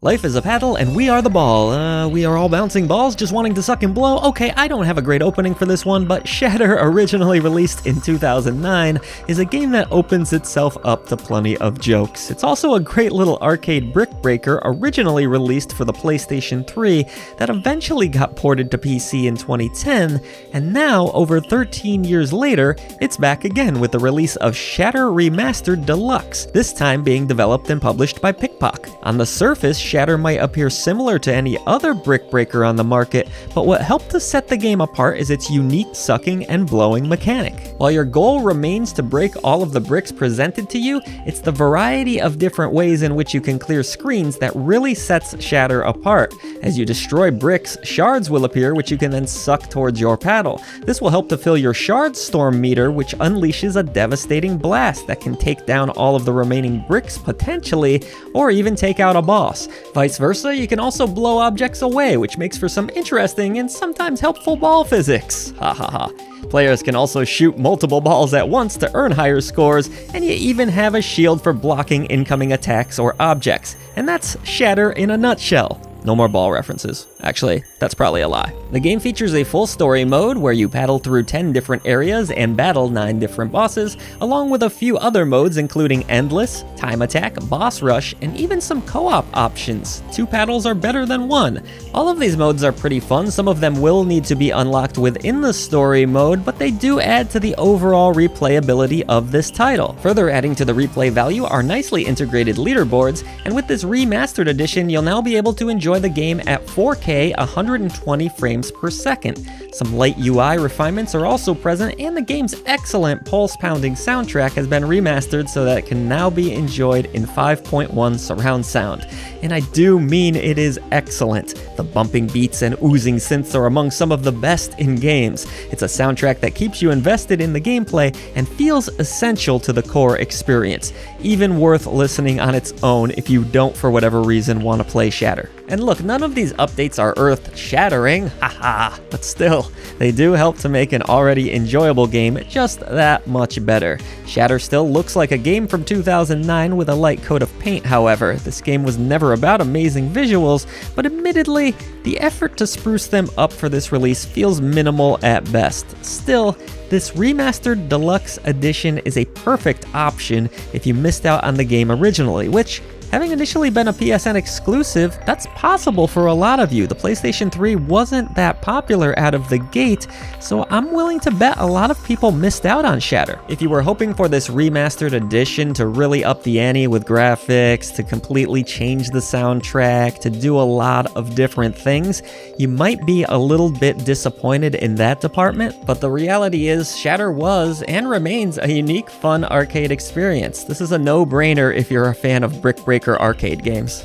Life is a paddle and we are the ball. We are all bouncing balls just wanting to suck and blow. Okay, I don't have a great opening for this one, but Shatter, originally released in 2009, is a game that opens itself up to plenty of jokes. It's also a great little arcade brick breaker originally released for the PlayStation 3 that eventually got ported to PC in 2010, and now, over 13 years later, it's back again with the release of Shatter Remastered Deluxe, this time being developed and published by 𝐸𝐸𝐸. On the surface, Shatter might appear similar to any other brick breaker on the market, but what helped to set the game apart is its unique sucking and blowing mechanic. While your goal remains to break all of the bricks presented to you, it's the variety of different ways in which you can clear screens that really sets Shatter apart. As you destroy bricks, shards will appear which you can then suck towards your paddle. This will help to fill your shard storm meter, which unleashes a devastating blast that can take down all of the remaining bricks potentially, or even take out a boss. Vice versa, you can also blow objects away, which makes for some interesting and sometimes helpful ball physics. Ha ha ha. Players can also shoot multiple balls at once to earn higher scores, and you even have a shield for blocking incoming attacks or objects. And that's Shatter in a nutshell. No more ball references. Actually, that's probably a lie. The game features a full story mode where you paddle through 10 different areas and battle 9 different bosses, along with a few other modes including Endless, Time Attack, Boss Rush, and even some co-op options. 2 paddles are better than 1. All of these modes are pretty fun. Some of them will need to be unlocked within the story mode, but they do add to the overall replayability of this title. Further adding to the replay value are nicely integrated leaderboards, and with this remastered edition, you'll now be able to enjoy the game at 4K 120 frames per second. Some light UI refinements are also present, and the game's excellent pulse-pounding soundtrack has been remastered so that it can now be enjoyed in 5.1 surround sound. And I do mean it is excellent. The bumping beats and oozing synths are among some of the best in games. It's a soundtrack that keeps you invested in the gameplay and feels essential to the core experience, even worth listening on its own if you don't for whatever reason want to play Shatter. And look, none of these updates are earth-shattering, haha, but still, they do help to make an already enjoyable game just that much better. Shatter still looks like a game from 2009 with a light coat of paint, however. This game was never about amazing visuals, but admittedly, the effort to spruce them up for this release feels minimal at best. Still, this remastered deluxe edition is a perfect option if you missed out on the game originally, which, having initially been a PSN exclusive, that's possible for a lot of you. The PlayStation 3 wasn't that popular out of the gate, so I'm willing to bet a lot of people missed out on Shatter. If you were hoping for this remastered edition to really up the ante with graphics, to completely change the soundtrack, to do a lot of different things, you might be a little bit disappointed in that department, but the reality is Shatter was and remains a unique, fun arcade experience. This is a no-brainer if you're a fan of brick breaker arcade games.